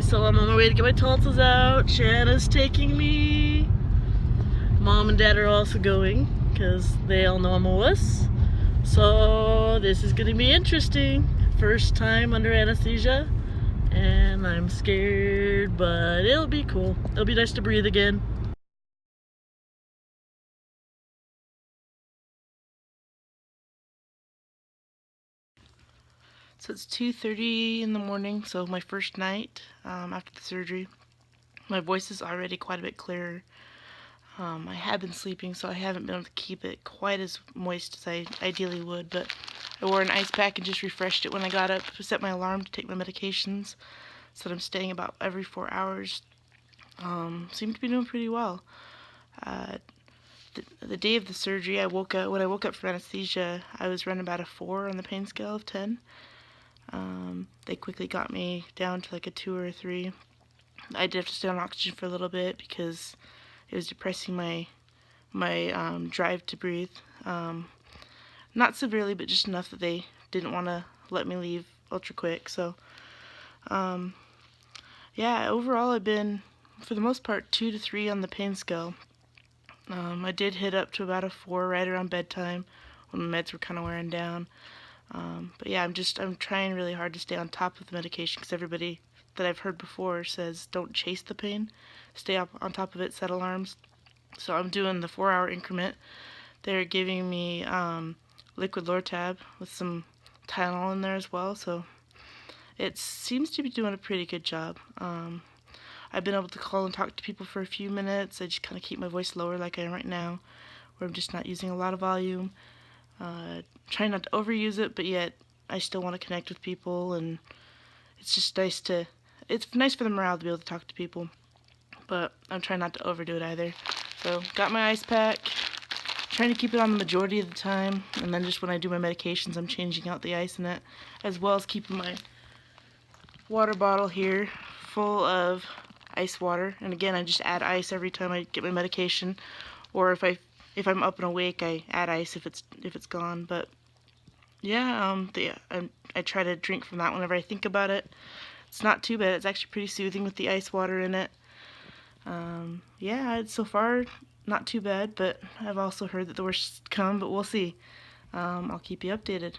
So I'm on my way to get my tonsils out. Shanna's taking me. Mom and Dad are also going because they all know I'm a wuss. So this is gonna be interesting. First time under anesthesia, and I'm scared, but it'll be cool. It'll be nice to breathe again. So it's 2:30 in the morning, so my first night after the surgery. My voice is already quite a bit clearer. I have been sleeping, so I haven't been able to keep it quite as moist as I ideally would, but I wore an ice pack and just refreshed it when I got up to set my alarm to take my medications, so that I'm staying about every 4 hours. Seem to be doing pretty well. The day of the surgery, when I woke up from anesthesia, I was running about a 4 on the pain scale of 10. They quickly got me down to like a 2 or a 3. I did have to stay on oxygen for a little bit because it was depressing my drive to breathe. Not severely, but just enough that they didn't want to let me leave ultra quick. So, yeah, overall I've been, for the most part, 2 to 3 on the pain scale. I did hit up to about a 4 right around bedtime when my meds were kind of wearing down. But yeah, I'm trying really hard to stay on top of the medication because everybody that I've heard before says don't chase the pain, stay up on top of it, set alarms. So I'm doing the 4-hour increment. They're giving me liquid Lortab with some Tylenol in there as well, so it seems to be doing a pretty good job. I've been able to call and talk to people for a few minutes. I just kind of keep my voice lower like I am right now, where I'm just not using a lot of volume. Trying not to overuse it, but yet I still want to connect with people, and it's just nice for the morale to be able to talk to people, but I'm trying not to overdo it either. So got my ice pack, trying to keep it on the majority of the time, and then just when I do my medications I'm changing out the ice in it, as well as keeping my water bottle here full of ice water. And again, I just add ice every time I get my medication, or if I'm up and awake, I add ice if it's gone. But yeah, I try to drink from that whenever I think about it. It's not too bad. It's actually pretty soothing with the ice water in it. Yeah, so far not too bad, but I've also heard that the worst come, but we'll see. I'll keep you updated.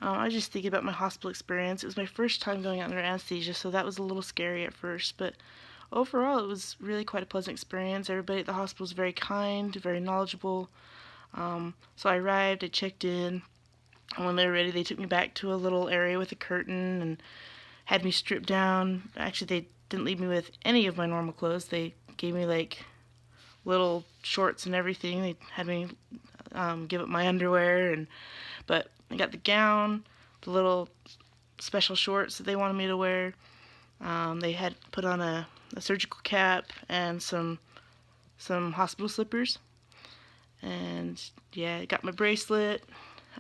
I was just thinking about my hospital experience. It was my first time going under anesthesia, so that was a little scary at first, but overall it was really quite a pleasant experience. Everybody at the hospital was very kind, very knowledgeable. So I arrived, I checked in, and when they were ready they took me back to a little area with a curtain and had me stripped down. Actually, they didn't leave me with any of my normal clothes. They gave me like little shorts and everything. They had me give up my underwear, but I got the gown, the little special shorts that they wanted me to wear. They had put on a surgical cap and some hospital slippers. And yeah, I got my bracelet.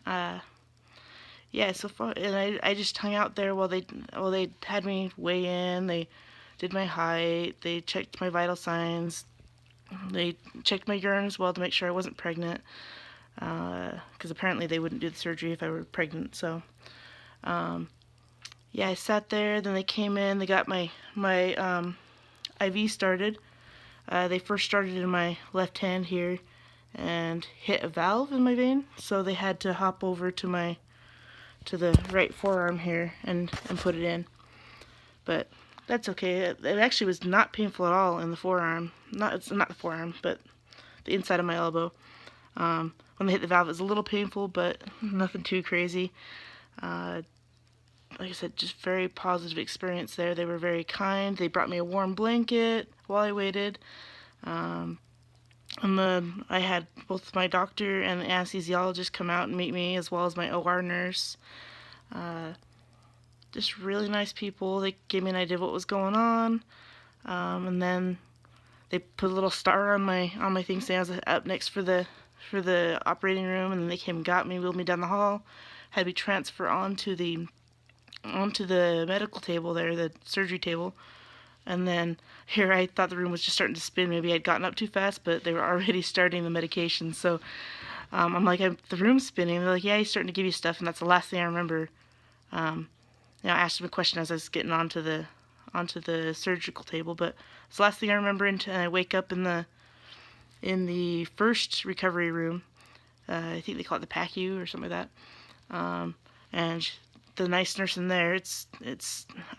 Yeah, so far, and I just hung out there while they had me weigh in. They did my height. They checked my vital signs. They checked my urine as well to make sure I wasn't pregnant, because apparently they wouldn't do the surgery if I were pregnant. So yeah, I sat there. Then they came in. They got my IV started. They first started in my left hand here and hit a valve in my vein, so they had to hop over to the right forearm here and put it in. But that's okay. It actually was not painful at all in the forearm. It's not the forearm, but the inside of my elbow. When they hit the valve, it was a little painful, but nothing too crazy. Like I said, just very positive experience there. They were very kind. They brought me a warm blanket while I waited. And then I had both my doctor and the anesthesiologist come out and meet me, as well as my OR nurse. Just really nice people. They gave me an idea of what was going on. And then they put a little star on my thing saying I was up next for the operating room. And then they came and got me, wheeled me down the hall, had me transfer on to the onto the medical table there, the surgery table. And then here I thought the room was just starting to spin. Maybe I'd gotten up too fast, but they were already starting the medication. So I'm like, the room's spinning. They're like, yeah, he's starting to give you stuff, and that's the last thing I remember. I asked him a question as I was getting onto the surgical table, but it's the last thing I remember until I wake up in the first recovery room. I think they call it the PACU or something like that. And the nice nurse in there,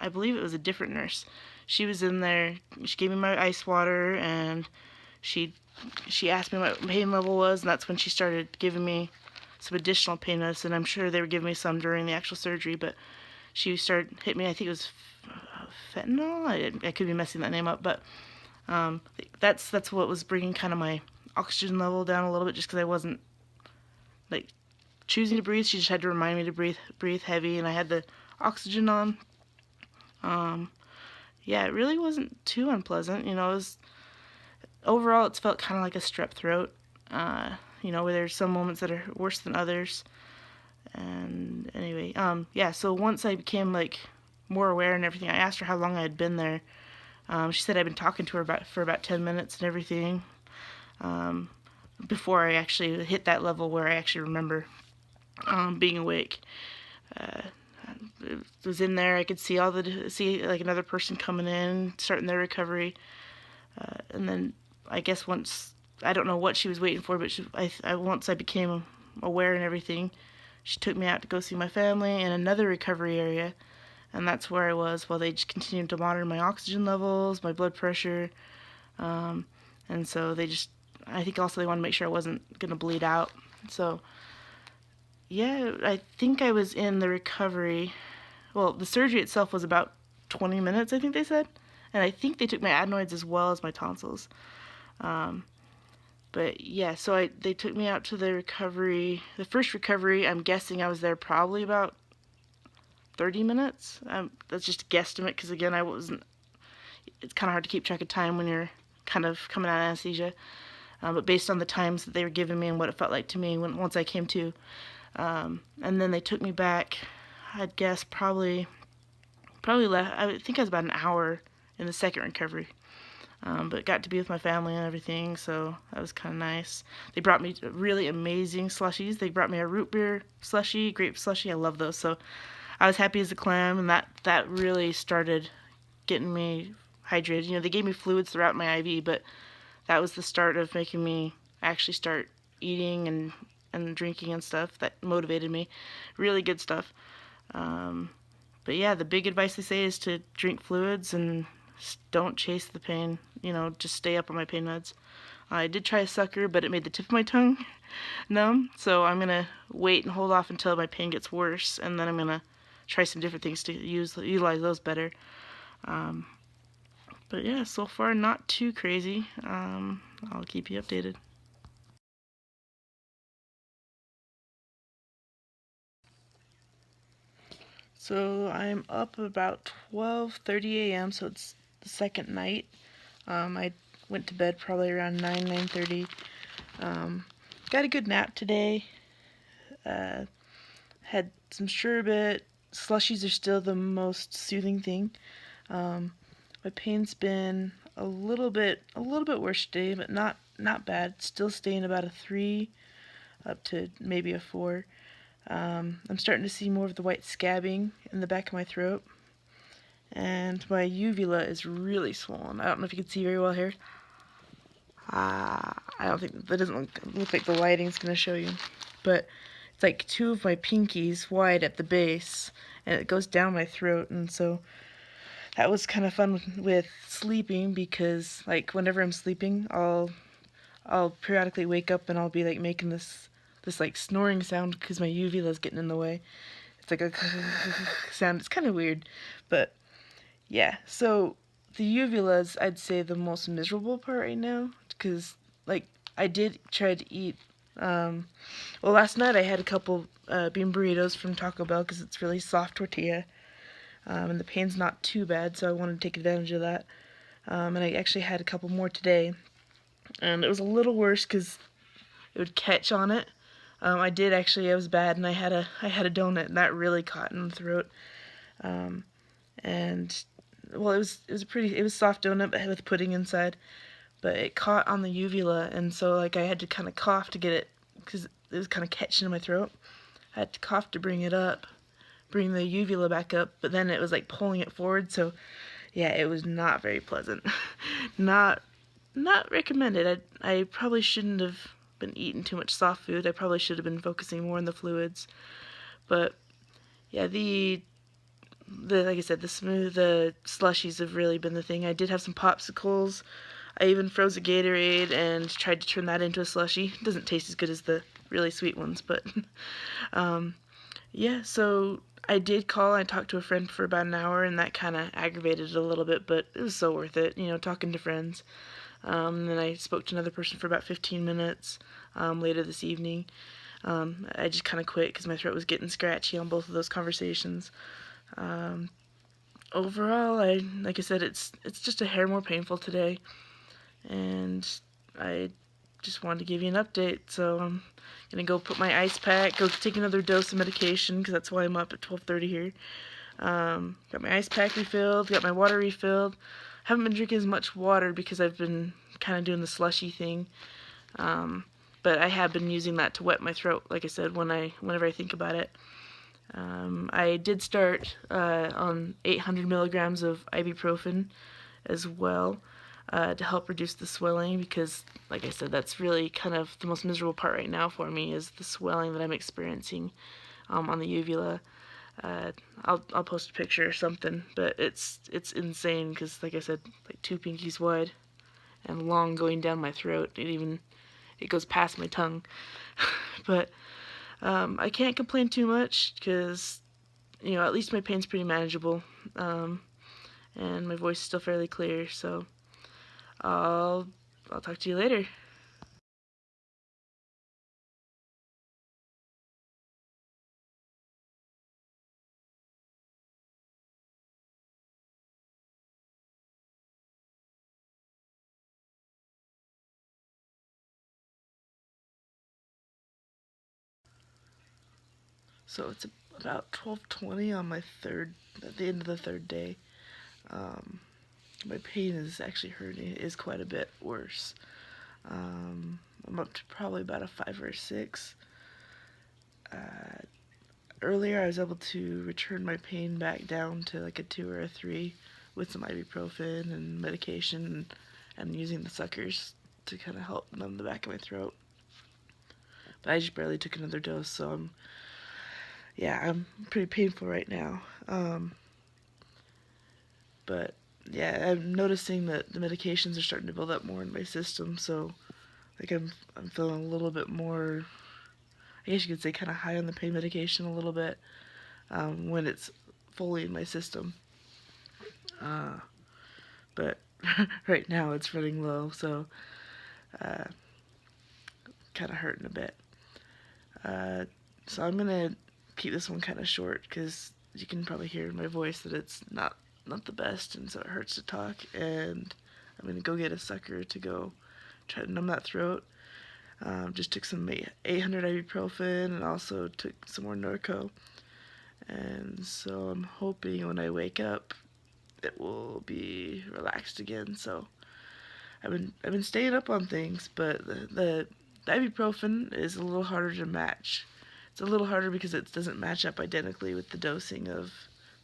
I believe it was a different nurse. She was in there. She gave me my ice water, and she asked me what my pain level was, and that's when she started giving me some additional pain medicine. I'm sure they were giving me some during the actual surgery, but she started hitting me. I think it was fentanyl. I could be messing that name up, but that's what was bringing kind of my oxygen level down a little bit, just because I wasn't like choosing to breathe. She just had to remind me to breathe heavy, and I had the oxygen on. Yeah, it really wasn't too unpleasant. Overall, it's felt kind of like a strep throat. Where there's some moments that are worse than others. And anyway, yeah. So once I became like more aware and everything, I asked her how long I had been there. She said I'd been talking to her for about 10 minutes and everything. Before I actually hit that level where I actually remember being awake. It was in there. I could see like another person coming in, starting their recovery, and then I guess once, I don't know what she was waiting for, but once I became aware and everything, she took me out to go see my family in another recovery area, and that's where I was while they just continued to monitor my oxygen levels, my blood pressure, and so I think also they wanted to make sure I wasn't going to bleed out. So yeah, I think I was in the recovery. Well, the surgery itself was about 20 minutes, I think they said. And I think they took my adenoids as well as my tonsils. But yeah, so they took me out to the recovery. The first recovery, I'm guessing I was there probably about 30 minutes. That's just a guesstimate, because again, it's kind of hard to keep track of time when you're kind of coming out of anesthesia. But based on the times that they were giving me and what it felt like to me once I came to. And then they took me back, I'd guess probably left, I think I was about an hour in the second recovery. But got to be with my family and everything, so that was kind of nice. They brought me really amazing slushies. They brought me a root beer slushie, grape slushie. I love those, so I was happy as a clam, and that really started getting me hydrated. They gave me fluids throughout my IV, but that was the start of making me actually start eating and drinking and stuff. That motivated me. Really good stuff. But yeah, the big advice they say is to drink fluids and don't chase the pain. Just stay up on my pain meds. I did try a sucker, but it made the tip of my tongue numb. So I'm going to wait and hold off until my pain gets worse, and then I'm going to try some different things to utilize those better. But yeah, so far not too crazy. I'll keep you updated. So I'm up about 12:30 a.m., so it's the second night. I went to bed probably around 9:30. Got a good nap today. Had some sherbet. Slushies are still the most soothing thing. My pain's been a little bit worse today, but not bad. Still staying about a 3 up to maybe a 4. I'm starting to see more of the white scabbing in the back of my throat. And my uvula is really swollen. I don't know if you can see very well here. I don't think, that doesn't look like the lighting's going to show you. But it's like 2 of my pinkies wide at the base, and it goes down my throat. And so that was kind of fun with sleeping, because like whenever I'm sleeping, I'll periodically wake up and I'll be like making this like snoring sound because my uvula's getting in the way. It's like a sound. It's kind of weird, but yeah. So the uvula's, I'd say, the most miserable part right now, because like I did try to eat. Well, last night I had a couple bean burritos from Taco Bell because it's really soft tortilla, and the pain's not too bad, so I wanted to take advantage of that. And I actually had a couple more today, and it was a little worse because it would catch on it. I was bad, and I had a donut, and that really caught in the throat. And well, it was soft donut with pudding inside, but it caught on the uvula, and so like I had to kind of cough to get it because it was kind of catching in my throat. I had to cough to bring it up, bring the uvula back up, but then it was like pulling it forward. So yeah, it was not very pleasant. not not recommended. I probably shouldn't have been eating too much soft food. I probably should have been focusing more on the fluids. But yeah, the like I said, the slushies have really been the thing. I did have some popsicles. I even froze a Gatorade and tried to turn that into a slushie. It doesn't taste as good as the really sweet ones, but yeah, so I did call. I talked to a friend for about an hour, and that kind of aggravated it a little bit, but it was so worth it, talking to friends. Then I spoke to another person for about 15 minutes later this evening. I just kind of quit because my throat was getting scratchy on both of those conversations. Overall, like I said, it's just a hair more painful today, and I just wanted to give you an update. So I'm gonna go put my ice pack, go take another dose of medication because that's why I'm up at 12:30 here. Got my ice pack refilled, got my water refilled. Haven't been drinking as much water because I've been kind of doing the slushy thing. But I have been using that to wet my throat, like I said, whenever I think about it. I did start on 800 milligrams of ibuprofen as well to help reduce the swelling because, like I said, that's really kind of the most miserable part right now for me is the swelling that I'm experiencing on the uvula. I'll post a picture or something, but it's insane because, like I said, like 2 pinkies wide and long going down my throat. It goes past my tongue. But I can't complain too much because, at least my pain's pretty manageable, and my voice is still fairly clear. So I'll talk to you later. So it's about 12:20 on at the end of the third day. Um, my pain is actually hurting. It is quite a bit worse. I'm up to probably about a 5 or a 6. Earlier, I was able to return my pain back down to like a 2 or a 3 with some ibuprofen and medication and using the suckers to kind of help numb the back of my throat. But I just barely took another dose, so I'm pretty painful right now. But yeah, I'm noticing that the medications are starting to build up more in my system, so like I'm feeling a little bit more, I guess you could say, kind of high on the pain medication a little bit when it's fully in my system. But right now it's running low, so kind of hurting a bit. So I'm gonna keep this one kind of short because you can probably hear in my voice that it's not the best, and so it hurts to talk. And I'm gonna go get a sucker to go try to numb that throat. Just took some 800 ibuprofen and also took some more Norco. And so I'm hoping when I wake up it will be relaxed again. So I've been staying up on things, but the ibuprofen is a little harder to match. It's a little harder because it doesn't match up identically with the dosing of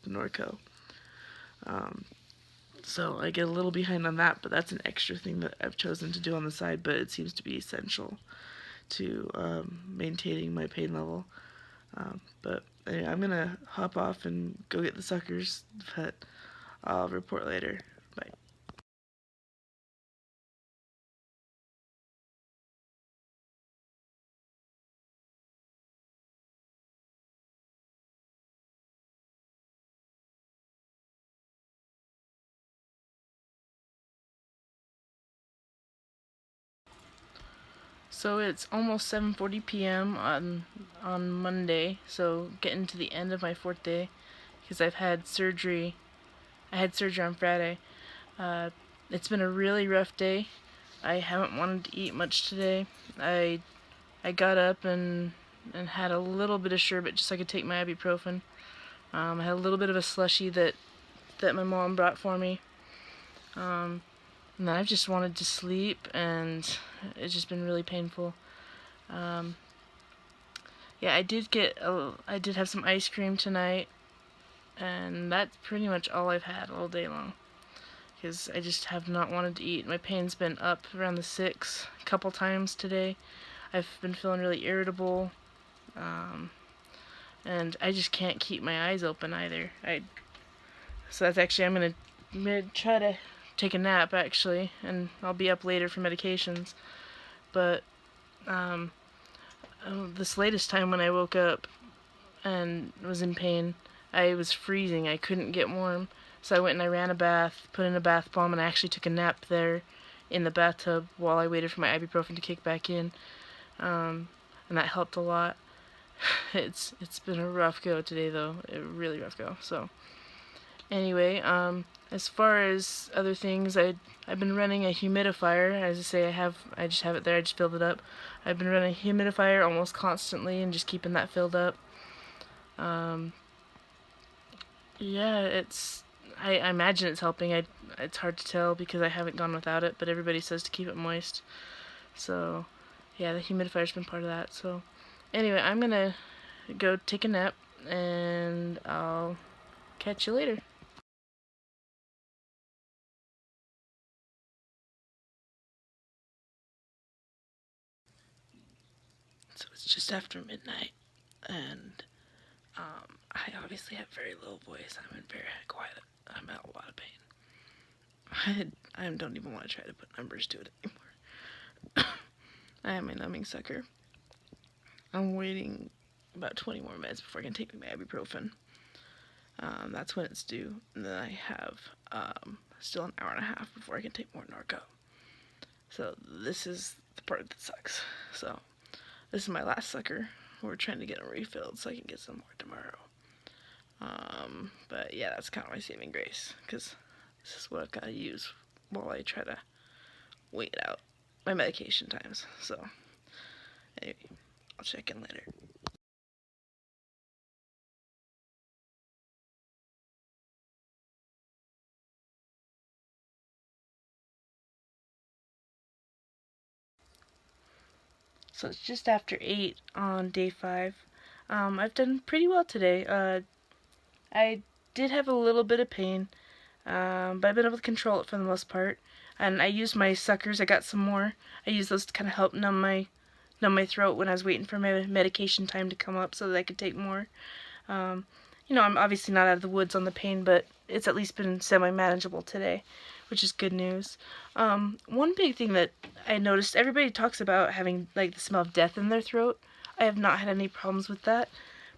the Norco. So I get a little behind on that, but that's an extra thing that I've chosen to do on the side, but it seems to be essential to maintaining my pain level. But anyway, I'm going to hop off and go get the suckers, but I'll report later. Bye. So it's almost 7:40 p.m. on Monday, so getting to the end of my 4th day because I've had surgery. I had surgery on Friday. Uh, it's been a really rough day. I haven't wanted to eat much today. I got up and had a little bit of sherbet just so I could take my ibuprofen. I had a little bit of a slushie that my mom brought for me. And then I've just wanted to sleep, and it's just been really painful. Yeah, I did have some ice cream tonight, and that's pretty much all I've had all day long. Because I just have not wanted to eat. My pain's been up around the 6 a couple times today. I've been feeling really irritable, and I just can't keep my eyes open either. So that's actually, I'm gonna try to take a nap actually, and I'll be up later for medications. But this latest time when I woke up and was in pain, I was freezing. I couldn't get warm. So I went and I ran a bath, put in a bath bomb, and I actually took a nap there in the bathtub while I waited for my ibuprofen to kick back in. And that helped a lot. It's been a rough go today though, a really rough go. So anyway, as far as other things, I've been running a humidifier. As I say, I just have it there. I just filled it up. I've been running a humidifier almost constantly and just keeping that filled up. Yeah, I imagine it's helping. It's hard to tell because I haven't gone without it, but everybody says to keep it moist. So, yeah, the humidifier's been part of that. So, anyway, I'm gonna go take a nap, and I'll catch you later. So it's just after midnight, and I obviously have very low voice. I'm in very quiet. I'm in a lot of pain. I don't even want to try to put numbers to it anymore. I am a numbing sucker. I'm waiting about 20 more minutes before I can take my ibuprofen. That's when it's due. And then I have still an hour and a half before I can take more Norco. So this is the part that sucks. So this is my last sucker. We're trying to get them refilled so I can get some more tomorrow. But yeah, that's kind of my saving grace, because this is what I've got to use while I try to wait out my medication times. So anyway, I'll check in later. So it's just after 8 on day 5. I've done pretty well today. I did have a little bit of pain, but I've been able to control it for the most part. And I used my suckers. I got some more. I used those to kind of help numb my throat when I was waiting for my medication time to come up so that I could take more. I'm obviously not out of the woods on the pain, but it's at least been semi-manageable today, which is good news. One big thing that I noticed, everybody talks about having like the smell of death in their throat. I have not had any problems with that,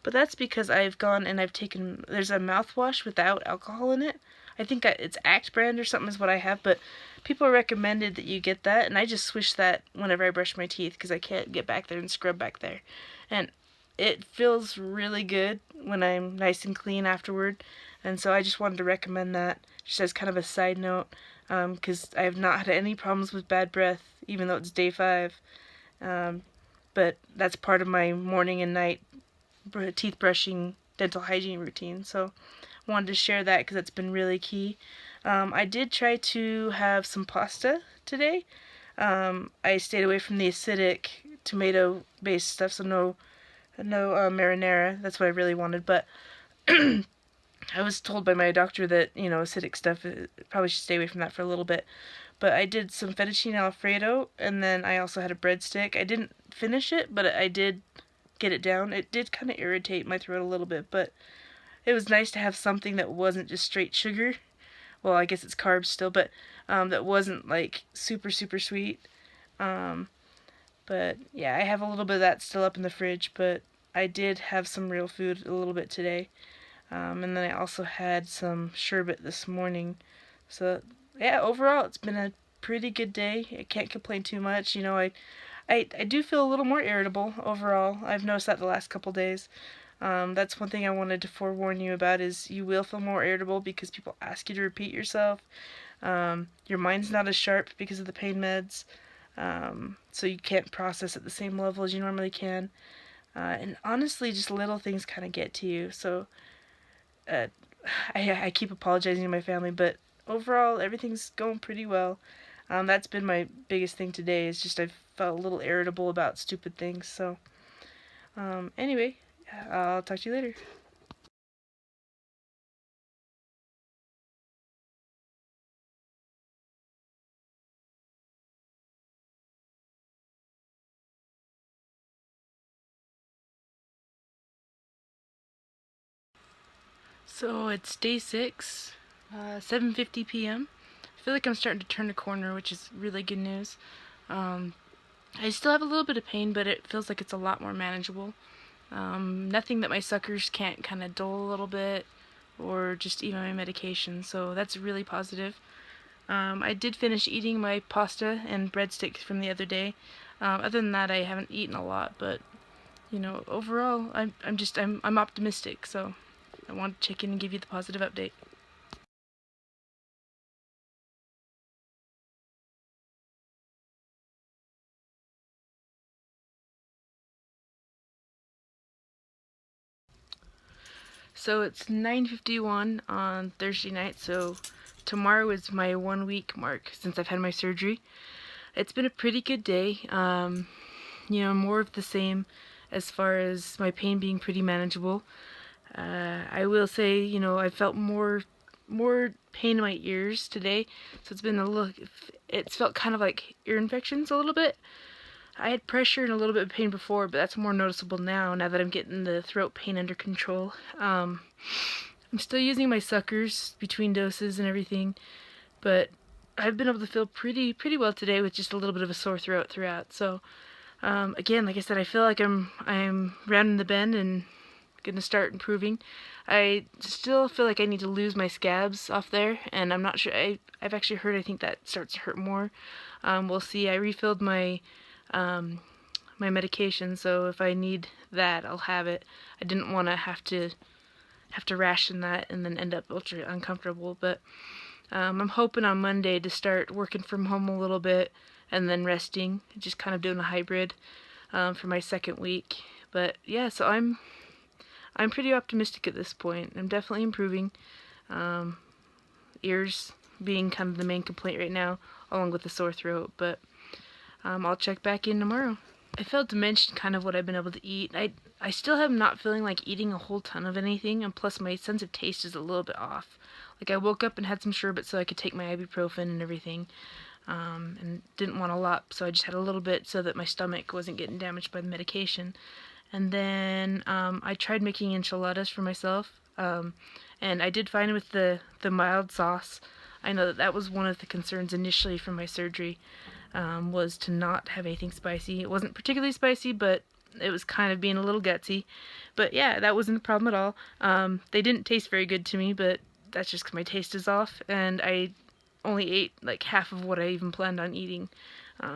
but that's because I've gone and I've taken, there's a mouthwash without alcohol in it. I think it's Act brand or something is what I have, but people recommended that you get that, and I just swish that whenever I brush my teeth because I can't get back there and scrub back there. And it feels really good when I'm nice and clean afterward, and so I just wanted to recommend that, just as kind of a side note, because I have not had any problems with bad breath, even though it's day 5, but that's part of my morning and night teeth brushing dental hygiene routine, so I wanted to share that because it's been really key. I did try to have some pasta today. I stayed away from the acidic tomato-based stuff, so no marinara. That's what I really wanted, but I was told by my doctor that, acidic stuff, probably should stay away from that for a little bit. But I did some fettuccine alfredo, and then I also had a breadstick. I didn't finish it, but I did get it down. It did kind of irritate my throat a little bit, but it was nice to have something that wasn't just straight sugar. Well, I guess it's carbs still, but that wasn't like super, super sweet. But yeah, I have a little bit of that still up in the fridge, but I did have some real food a little bit today. And then I also had some sherbet this morning. So yeah, overall it's been a pretty good day. I can't complain too much. I do feel a little more irritable overall. I've noticed that the last couple days. That's one thing I wanted to forewarn you about, is you will feel more irritable because people ask you to repeat yourself. Your mind's not as sharp because of the pain meds. So you can't process at the same level as you normally can. And honestly, just little things kind of get to you. So uh, I keep apologizing to my family, but overall everything's going pretty well. That's been my biggest thing today. Is just I've felt a little irritable about stupid things. So anyway, I'll talk to you later. So it's day 6, 7:50 p.m. I feel like I'm starting to turn a corner, which is really good news. Um, I still have a little bit of pain, but it feels like it's a lot more manageable. Nothing that my suckers can't kind of dull a little bit, or just even my medication, so that's really positive. I did finish eating my pasta and breadsticks from the other day. Other than that, I haven't eaten a lot, but overall, I'm optimistic, so I wanted to check in and give you the positive update. So it's 9:51 on Thursday night, so tomorrow is my 1 week mark since I've had my surgery. It's been a pretty good day. More of the same as far as my pain being pretty manageable. I will say, I felt more pain in my ears today, so it's felt kind of like ear infections a little bit. I had pressure and a little bit of pain before, but that's more noticeable now that I'm getting the throat pain under control. I'm still using my suckers between doses and everything, but I've been able to feel pretty well today with just a little bit of a sore throat throughout. So again, like I said, I feel like I'm rounding the bend and gonna start improving. I still feel like I need to lose my scabs off there, and I'm not sure. I've actually heard I think that starts to hurt more. We'll see. I refilled um, my medication, so if I need that, I'll have it. I didn't want to have to ration that and then end up ultra uncomfortable. But I'm hoping on Monday to start working from home a little bit and then resting, just kind of doing a hybrid for my second week. But yeah, so I'm pretty optimistic at this point. I'm definitely improving. Um, Ears being kind of the main complaint right now, along with the sore throat. But I'll check back in tomorrow. I failed to mention kind of what I've been able to eat. I still am not feeling like eating a whole ton of anything, and plus my sense of taste is a little bit off. Like I woke up and had some sherbet so I could take my ibuprofen and everything, and didn't want a lot, so I just had a little bit so that my stomach wasn't getting damaged by the medication. And then I tried making enchiladas for myself, and I did fine with the mild sauce. I know that was one of the concerns initially from my surgery, was to not have anything spicy. It wasn't particularly spicy, but it was kind of being a little gutsy. But yeah, that wasn't a problem at all. They didn't taste very good to me, but that's just because my taste is off, and I only ate like half of what I even planned on eating,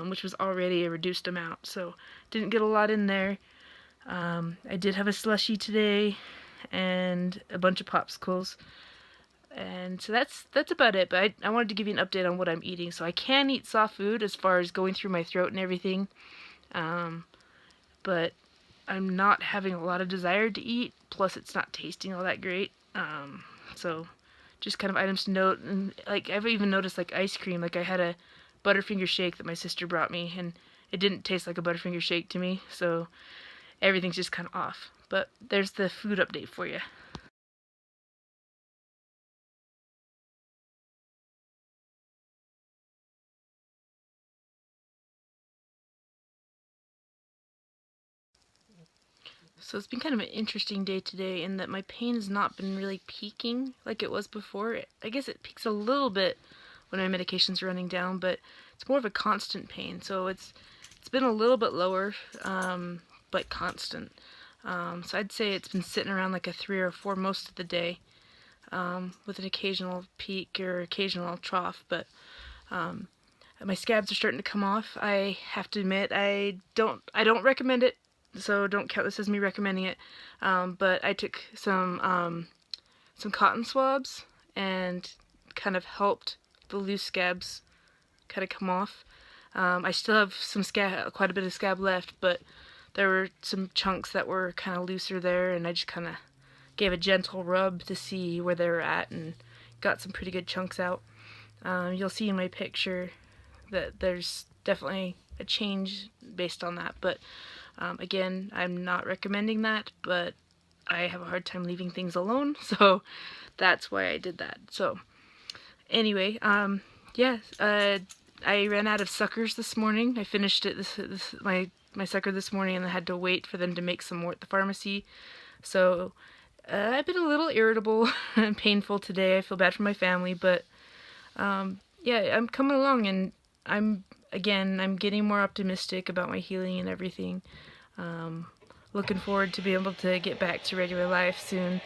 which was already a reduced amount, so didn't get a lot in there. I did have a slushie today and a bunch of popsicles. And so that's about it. But I wanted to give you an update on what I'm eating. So I can eat soft food as far as going through my throat and everything. But I'm not having a lot of desire to eat. Plus, it's not tasting all that great. So just kind of items to note. And like I've even noticed like ice cream. Like I had a Butterfinger shake that my sister brought me, and it didn't taste like a Butterfinger shake to me. So everything's just kind of off. But there's the food update for you. So it's been kind of an interesting day today in that my pain has not been really peaking like it was before. I guess it peaks a little bit when my medication's running down, but it's more of a constant pain. So it's been a little bit lower, but constant. So I'd say it's been sitting around like a 3 or 4 most of the day, with an occasional peak or occasional trough. But my scabs are starting to come off. I have to admit, I don't recommend it, so don't count this as me recommending it. But I took some cotton swabs and kind of helped the loose scabs kind of come off. I still have quite a bit of scab left, but there were some chunks that were kind of looser there, and I just kind of gave a gentle rub to see where they were at and got some pretty good chunks out. You'll see in my picture that there's definitely a change based on that, but again, I'm not recommending that, but I have a hard time leaving things alone, so that's why I did that. So anyway, yeah, I ran out of suckers this morning. I finished it my sucker this morning, and I had to wait for them to make some more at the pharmacy. So I've been a little irritable and painful today. I feel bad for my family, but yeah, I'm coming along, and I'm getting more optimistic about my healing and everything. Looking forward to being able to get back to regular life soon.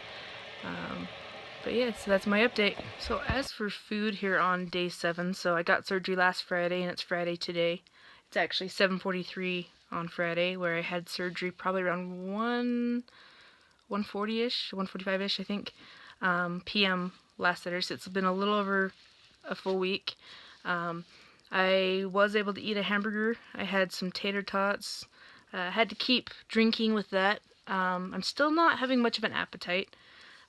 But yeah, so that's my update. So as for food here on day 7, so I got surgery last Friday and it's Friday today. It's actually 7:43 on Friday, where I had surgery probably around 1:40ish, 1:45ish I think, p.m. last Saturday. So it's been a little over a full week. I was able to eat a hamburger. I had some tater tots. Had to keep drinking with that. I'm still not having much of an appetite.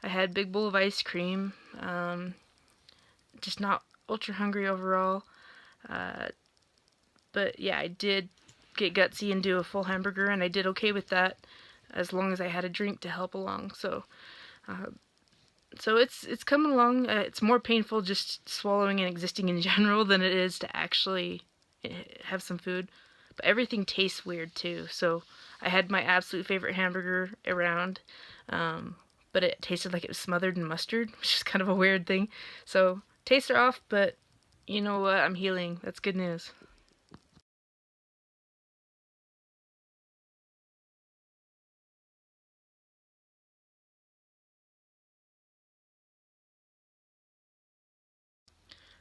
I had a big bowl of ice cream. Just not ultra hungry overall. But yeah, I did get gutsy and do a full hamburger, and I did okay with that, as long as I had a drink to help along. So it's coming along. It's more painful just swallowing and existing in general than it is to actually have some food. But everything tastes weird too. So I had my absolute favorite hamburger around, but it tasted like it was smothered in mustard, which is kind of a weird thing. So tastes are off, but you know what? I'm healing. That's good news.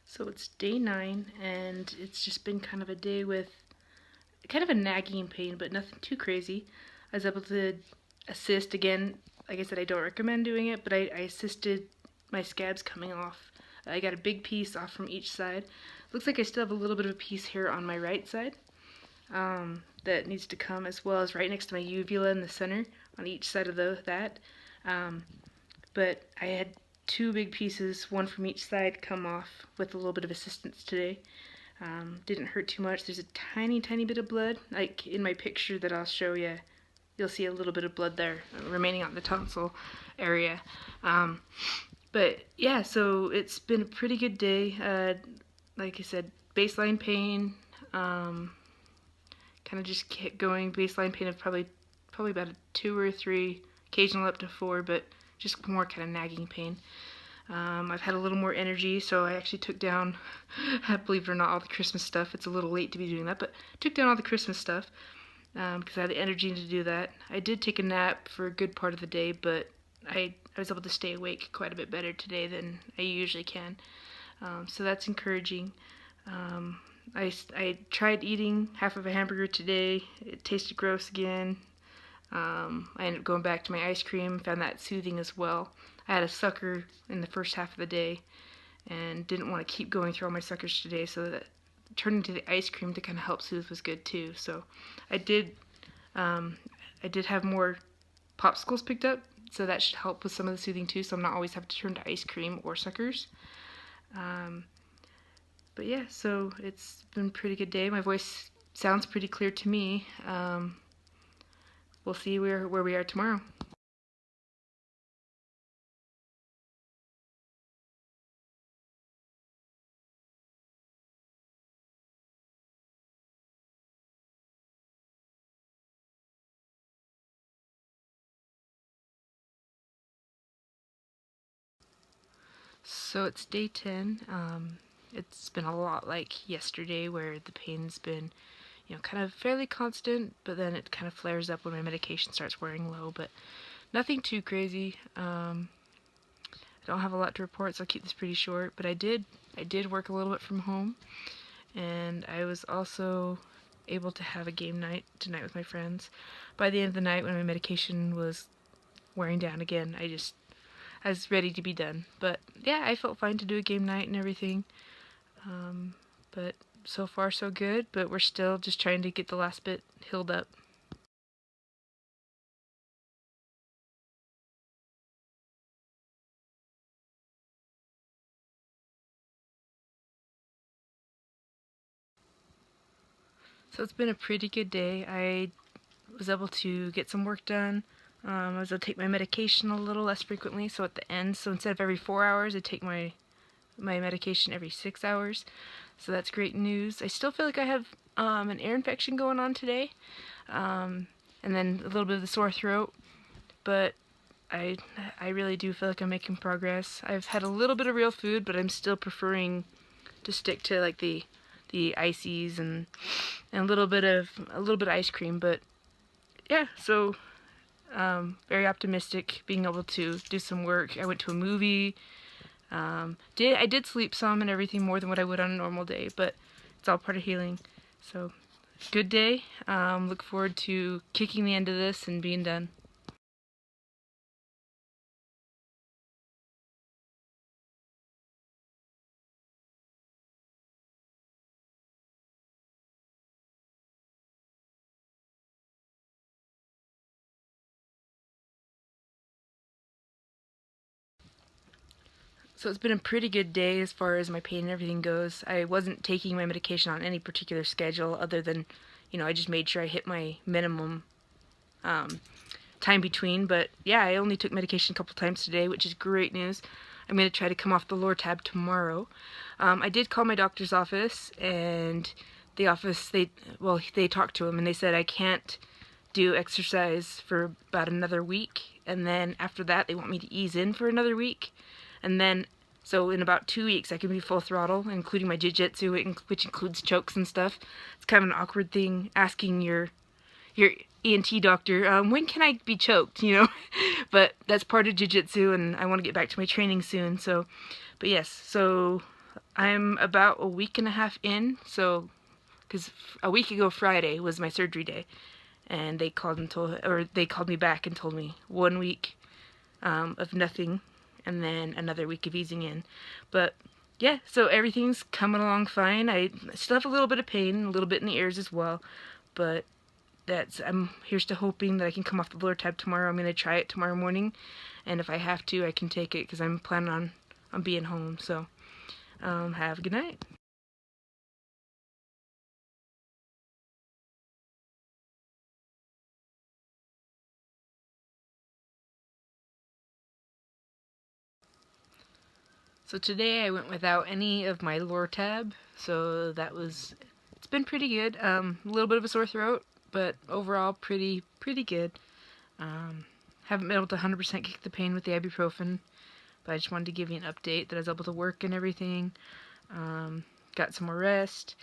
So it's day 9, and it's just been kind of a day with kind of a nagging pain, but nothing too crazy. I was able to assist again. Like I said, I don't recommend doing it, but I assisted my scabs coming off. I got a big piece off from each side. Looks like I still have a little bit of a piece here on my right side that needs to come, as well as right next to my uvula in the center on each side of that. But I had 2 big pieces, one from each side, come off with a little bit of assistance today. Didn't hurt too much. There's a tiny bit of blood, like in my picture that I'll show you. You'll see a little bit of blood there remaining on the tonsil area. But yeah, so it's been a pretty good day. Like I said, baseline pain, kind of just kept going. Baseline pain of probably about a 2 or 3, occasionally up to 4, but just more kind of nagging pain. I've had a little more energy, so I actually took down, believe it or not, all the Christmas stuff. It's a little late to be doing that, but took down all the Christmas stuff because I had the energy to do that. I did take a nap for a good part of the day, but I was able to stay awake quite a bit better today than I usually can. So that's encouraging. I tried eating half of a hamburger today. It tasted gross again. I ended up going back to my ice cream, found that soothing as well. I had a sucker in the first half of the day and didn't want to keep going through all my suckers today, so that turning to the ice cream to kind of help soothe was good too. So I did have more popsicles picked up, so that should help with some of the soothing too, so I'm not always having to turn to ice cream or suckers. But yeah, so it's been a pretty good day. My voice sounds pretty clear to me. We'll see where we are tomorrow. So it's day 10. It's been a lot like yesterday, where the pain's been, kind of fairly constant, but then it kind of flares up when my medication starts wearing low, but nothing too crazy. I don't have a lot to report, so I'll keep this pretty short, but I did work a little bit from home, and I was also able to have a game night tonight with my friends. By the end of the night, when my medication was wearing down again, I was ready to be done. But yeah, I felt fine to do a game night and everything. But so far so good, but we're still just trying to get the last bit healed up. So it's been a pretty good day. I was able to get some work done. I was able to take my medication a little less frequently, so at the end, so instead of every 4 hours, I take my medication every 6 hours. So that's great news. I still feel like I have an ear infection going on today, and then a little bit of the sore throat, but I really do feel like I'm making progress. I've had a little bit of real food, but I'm still preferring to stick to like the ices and a little bit of ice cream. But yeah, so very optimistic being able to do some work. I went to a movie. I did sleep some and everything more than what I would on a normal day, but it's all part of healing. So good day. Look forward to kicking the end of this and being done. So it's been a pretty good day as far as my pain and everything goes. I wasn't taking my medication on any particular schedule other than, I just made sure I hit my minimum time between. But yeah, I only took medication a couple times today, which is great news. I'm going to try to come off the Lortab tomorrow. I did call my doctor's office, and the office, they talked to him, and they said I can't do exercise for about another week, and then after that they want me to ease in for another week, and then so in about 2 weeks I can be full throttle, including my jiu-jitsu, which includes chokes and stuff. It's kind of an awkward thing asking your ENT doctor, when can I be choked, but that's part of jiu-jitsu, and I want to get back to my training soon. So, but yes, so I'm about a week and a half in, so because a week ago Friday was my surgery day, and they called me back and told me 1 week of nothing, and then another week of easing in. But yeah, so everything's coming along fine. I still have a little bit of pain, a little bit in the ears as well, but I'm here's to hoping that I can come off the Lortab tomorrow. I'm going to try it tomorrow morning, and if I have to, I can take it because I'm planning on being home. So have a good night. So today I went without any of my Lortab, so it's been pretty good. A little bit of a sore throat, but overall pretty good. Haven't been able to 100% kick the pain with the ibuprofen, but I just wanted to give you an update that I was able to work and everything. Got some more rest,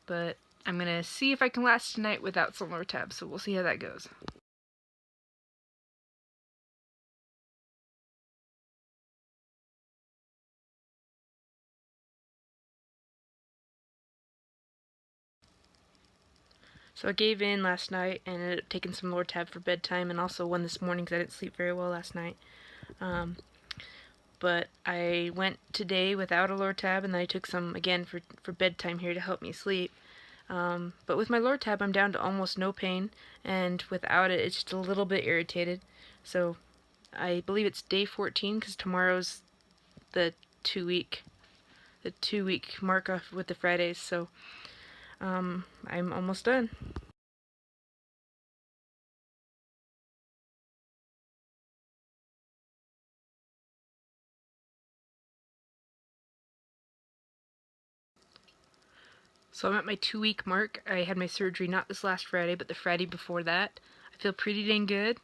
but I'm gonna see if I can last tonight without some Lortab, so we'll see how that goes. So I gave in last night and ended up taking some Lortab for bedtime, and also one this morning because I didn't sleep very well last night. But I went today without a Lortab, and then I took some again for bedtime here to help me sleep. But with my Lortab, I'm down to almost no pain, and without it, it's just a little bit irritated. So I believe it's day 14 because tomorrow's the 2 week mark off with the Fridays. So I'm almost done. So I'm at my 2 week mark. I had my surgery not this last Friday, but the Friday before that. I feel pretty dang good.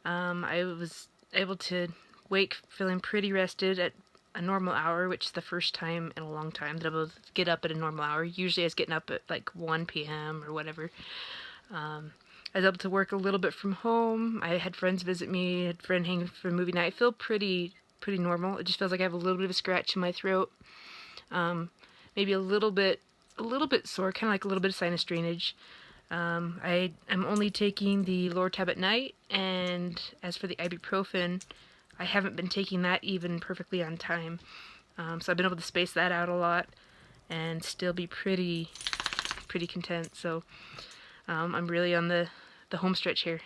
I was able to wake feeling pretty rested at a normal hour, which is the first time in a long time that I was able to get up at a normal hour. Usually I was getting up at like 1 p.m. or whatever. I was able to work a little bit from home. I had friends visit me, had a friend hang for a movie night. I feel pretty normal. It just feels like I have a little bit of a scratch in my throat. Maybe a little bit sore, kind of like a little bit of sinus drainage. I'm only taking the Lortab at night, and as for the ibuprofen, I haven't been taking that even perfectly on time. So I've been able to space that out a lot and still be pretty content. So I'm really on the home stretch here.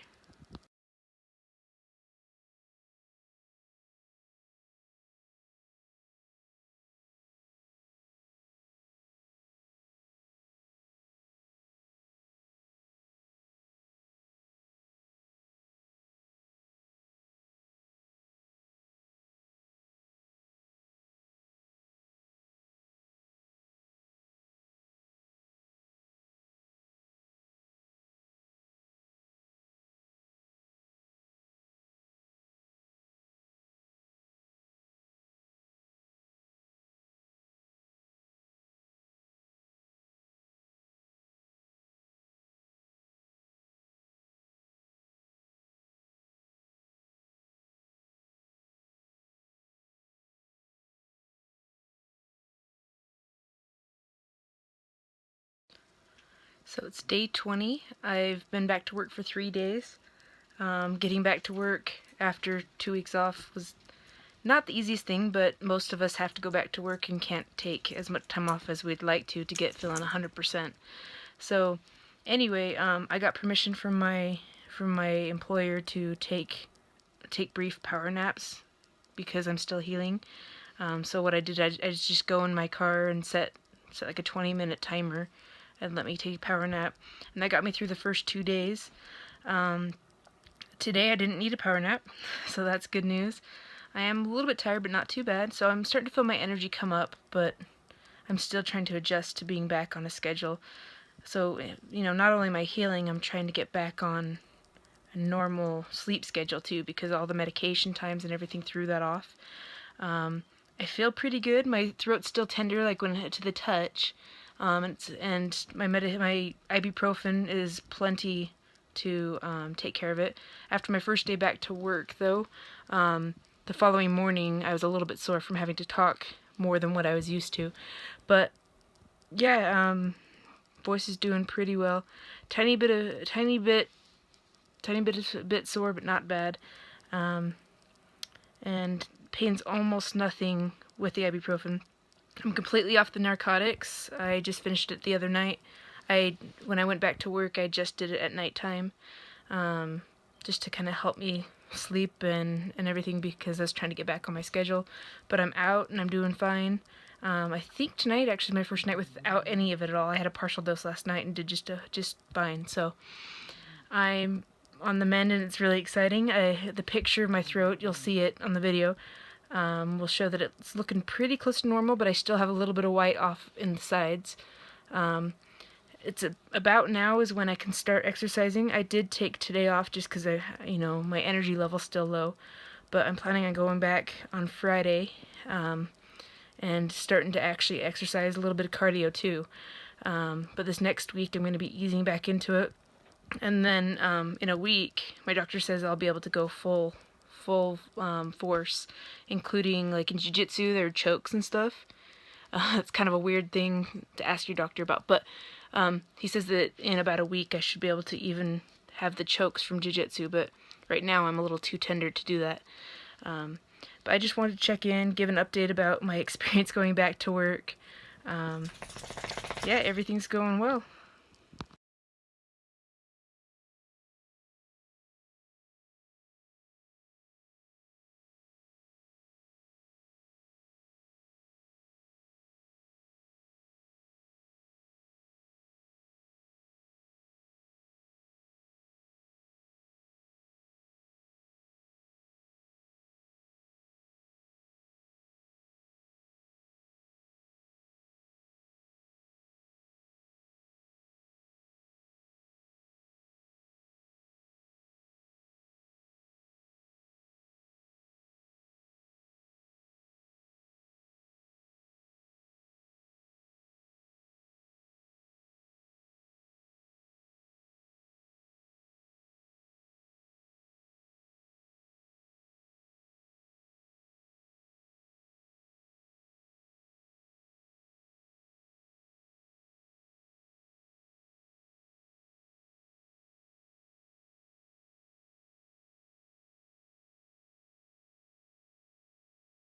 So it's day 20. I've been back to work for 3 days. Getting back to work after 2 weeks off was not the easiest thing, but most of us have to go back to work and can't take as much time off as we'd like to get feeling 100%. So anyway, I got permission from my employer to take brief power naps because I'm still healing. So what I did, I just go in my car and set like a 20-minute timer and let me take a power nap. And that got me through the first 2 days. Today I didn't need a power nap, so that's good news. I am a little bit tired, but not too bad. So I'm starting to feel my energy come up, but I'm still trying to adjust to being back on a schedule. So, you know, not only am I healing, I'm trying to get back on a normal sleep schedule too, because all the medication times and everything threw that off. I feel pretty good. My throat's still tender, like when to the touch. And my ibuprofen is plenty to take care of it. After my first day back to work, though, the following morning I was a little bit sore from having to talk more than what I was used to. But yeah, voice is doing pretty well. Tiny bit sore, but not bad. And pain's almost nothing with the ibuprofen. I'm completely off the narcotics. I just finished it the other night. When I went back to work, I just did it at nighttime, just to kind of help me sleep and everything, because I was trying to get back on my schedule. But I'm out and I'm doing fine. I think tonight actually is my first night without any of it at all. I had a partial dose last night and did just fine. So I'm on the mend and it's really exciting. The picture of my throat, you'll see it on the video, will show that it's looking pretty close to normal, but I still have a little bit of white off in the sides. It's about now is when I can start exercising. I did take today off just because my energy level's still low, but I'm planning on going back on Friday, and starting to actually exercise, a little bit of cardio too. But this next week I'm going to be easing back into it, and then in a week my doctor says I'll be able to go full force, including like in jiu-jitsu there are chokes and stuff. It's kind of a weird thing to ask your doctor about, but he says that in about a week I should be able to even have the chokes from jiu-jitsu, but right now I'm a little too tender to do that. But I just wanted to check in, give an update about my experience going back to work. Yeah, everything's going well.